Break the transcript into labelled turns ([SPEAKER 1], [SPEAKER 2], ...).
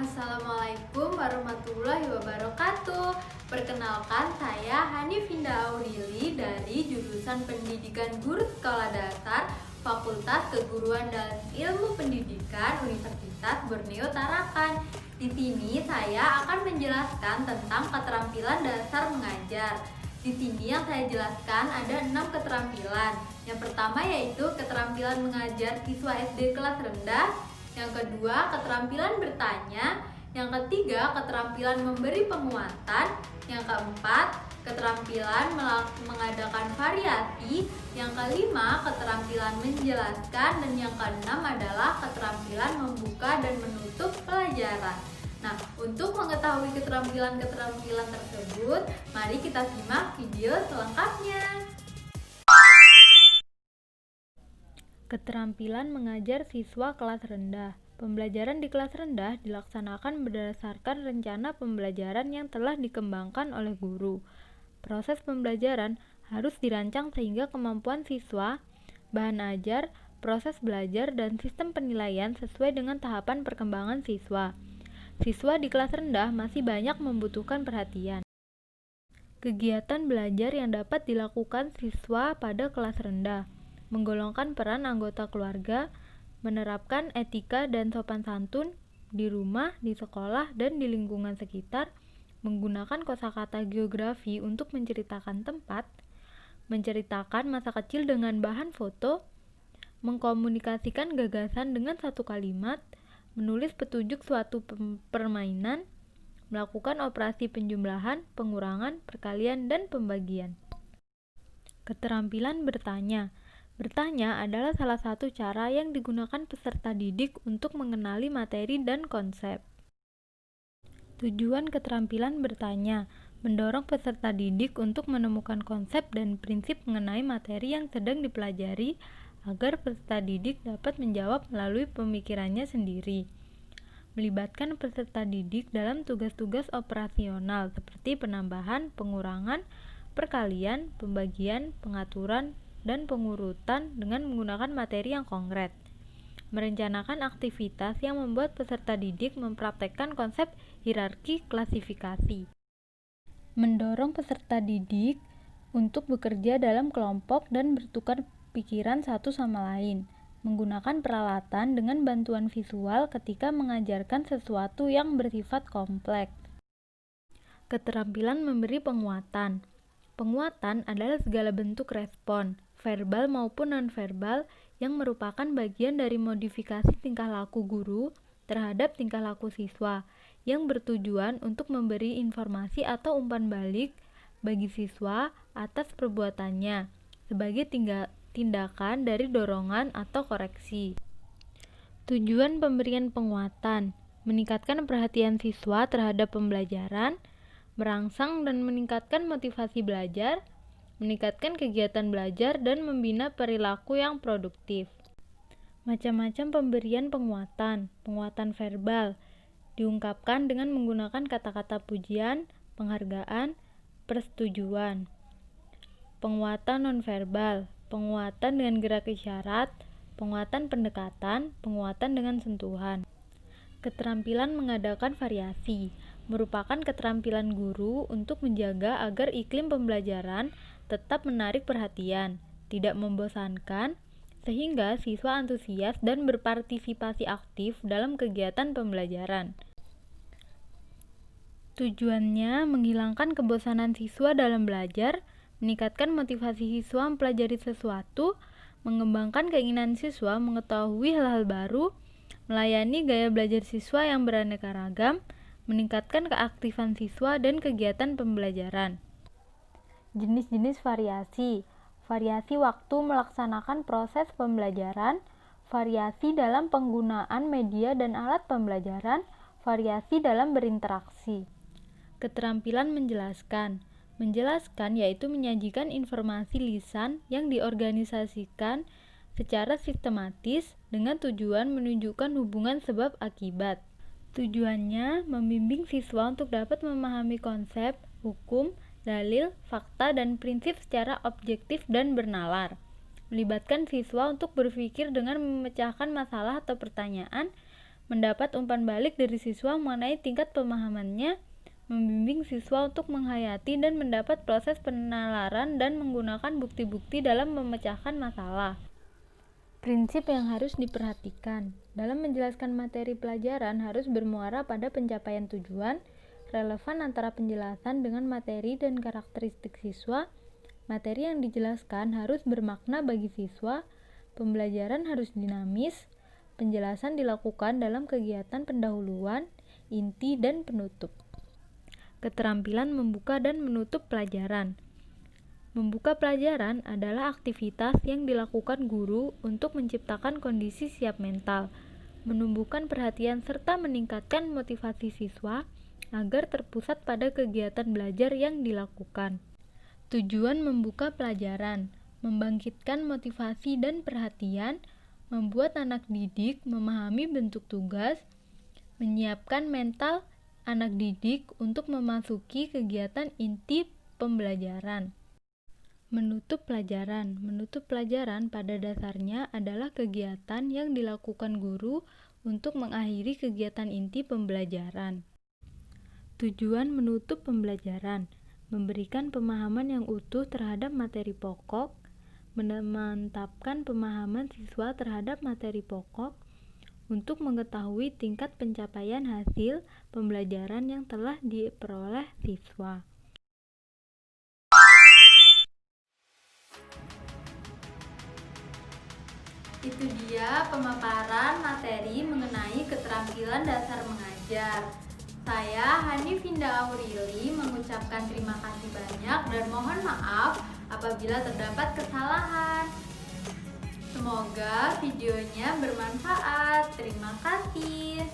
[SPEAKER 1] Assalamualaikum warahmatullahi wabarakatuh. Perkenalkan, saya Hanifinda Aurili dari jurusan Pendidikan Guru Sekolah Dasar Fakultas Keguruan dan Ilmu Pendidikan Universitas Borneo Tarakan. Di sini saya akan menjelaskan tentang keterampilan dasar mengajar. Di sini yang saya jelaskan ada 6 keterampilan. Yang pertama yaitu keterampilan mengajar siswa SD kelas rendah. Yang kedua, keterampilan bertanya. Yang ketiga, keterampilan memberi penguatan. Yang keempat, keterampilan mengadakan variasi. Yang kelima, keterampilan menjelaskan. Dan yang keenam adalah keterampilan membuka dan menutup pelajaran. Nah, untuk mengetahui keterampilan-keterampilan tersebut, mari kita simak video selengkapnya.
[SPEAKER 2] Keterampilan mengajar siswa kelas rendah. Pembelajaran di kelas rendah dilaksanakan berdasarkan rencana pembelajaran yang telah dikembangkan oleh guru. Proses pembelajaran harus dirancang sehingga kemampuan siswa, bahan ajar, proses belajar, dan sistem penilaian sesuai dengan tahapan perkembangan siswa. Siswa di kelas rendah masih banyak membutuhkan perhatian. Kegiatan belajar yang dapat dilakukan siswa pada kelas rendah: menggolongkan peran anggota keluarga, menerapkan etika dan sopan santun di rumah, di sekolah, dan di lingkungan sekitar, menggunakan kosakata geografi untuk menceritakan tempat, menceritakan masa kecil dengan bahan foto, mengkomunikasikan gagasan dengan satu kalimat, menulis petunjuk suatu permainan, melakukan operasi penjumlahan, pengurangan, perkalian, dan pembagian. Keterampilan bertanya. Bertanya adalah salah satu cara yang digunakan peserta didik untuk mengenali materi dan konsep. Tujuan keterampilan bertanya: mendorong peserta didik untuk menemukan konsep dan prinsip mengenai materi yang sedang dipelajari agar peserta didik dapat menjawab melalui pemikirannya sendiri. Melibatkan peserta didik dalam tugas-tugas operasional seperti penambahan, pengurangan, perkalian, pembagian, pengaturan, dan pengurutan dengan menggunakan materi yang konkret. Merencanakan aktivitas yang membuat peserta didik mempraktekkan konsep hierarki klasifikasi. Mendorong peserta didik untuk bekerja dalam kelompok dan bertukar pikiran satu sama lain. Menggunakan peralatan dengan bantuan visual ketika mengajarkan sesuatu yang bersifat kompleks. Keterampilan memberi penguatan. Penguatan adalah segala bentuk respon, verbal maupun nonverbal, yang merupakan bagian dari modifikasi tingkah laku guru terhadap tingkah laku siswa, yang bertujuan untuk memberi informasi atau umpan balik bagi siswa atas perbuatannya, sebagai tindakan dari dorongan atau koreksi. Tujuan pemberian penguatan: meningkatkan perhatian siswa terhadap pembelajaran, merangsang dan meningkatkan motivasi belajar, meningkatkan kegiatan belajar, dan membina perilaku yang produktif. Macam-macam pemberian penguatan. Penguatan verbal diungkapkan dengan menggunakan kata-kata pujian, penghargaan, persetujuan. Penguatan nonverbal, penguatan dengan gerak isyarat, penguatan pendekatan, penguatan dengan sentuhan. Keterampilan mengadakan variasi merupakan keterampilan guru untuk menjaga agar iklim pembelajaran tetap menarik perhatian, tidak membosankan, sehingga siswa antusias dan berpartisipasi aktif dalam kegiatan pembelajaran. Tujuannya menghilangkan kebosanan siswa dalam belajar, meningkatkan motivasi siswa mempelajari sesuatu, mengembangkan keinginan siswa mengetahui hal-hal baru, melayani gaya belajar siswa yang beraneka ragam, meningkatkan keaktifan siswa dan kegiatan pembelajaran. Jenis-jenis variasi. Variasi waktu melaksanakan proses pembelajaran, variasi dalam penggunaan media dan alat pembelajaran, variasi dalam berinteraksi. Keterampilan menjelaskan. Menjelaskan yaitu menyajikan informasi lisan yang diorganisasikan secara sistematis dengan tujuan menunjukkan hubungan sebab akibat. Tujuannya membimbing siswa untuk dapat memahami konsep, hukum, dalil, fakta, dan prinsip secara objektif dan bernalar. Melibatkan siswa untuk berpikir dengan memecahkan masalah atau pertanyaan, mendapat umpan balik dari siswa mengenai tingkat pemahamannya, membimbing siswa untuk menghayati dan mendapat proses penalaran dan menggunakan bukti-bukti dalam memecahkan masalah. Prinsip yang harus diperhatikan dalam menjelaskan materi pelajaran harus bermuara pada pencapaian tujuan, relevan antara penjelasan dengan materi dan karakteristik siswa, materi yang dijelaskan harus bermakna bagi siswa, pembelajaran harus dinamis, penjelasan dilakukan dalam kegiatan pendahuluan, inti, dan penutup. Keterampilan membuka dan menutup pelajaran. Membuka pelajaran adalah aktivitas yang dilakukan guru untuk menciptakan kondisi siap mental, menumbuhkan perhatian serta meningkatkan motivasi siswa agar terpusat pada kegiatan belajar yang dilakukan. Tujuan membuka pelajaran, membangkitkan motivasi dan perhatian, membuat anak didik memahami bentuk tugas, menyiapkan mental anak didik untuk memasuki kegiatan inti pembelajaran. Menutup pelajaran. Menutup pelajaran pada dasarnya adalah kegiatan yang dilakukan guru untuk mengakhiri kegiatan inti pembelajaran. Tujuan menutup pembelajaran: memberikan pemahaman yang utuh terhadap materi pokok, memantapkan pemahaman siswa terhadap materi pokok, untuk mengetahui tingkat pencapaian hasil pembelajaran yang telah diperoleh siswa.
[SPEAKER 1] Itu dia pemaparan materi mengenai keterampilan dasar mengajar. Saya Hanif Hinda Aurili mengucapkan terima kasih banyak dan mohon maaf apabila terdapat kesalahan. Semoga videonya bermanfaat. Terima kasih.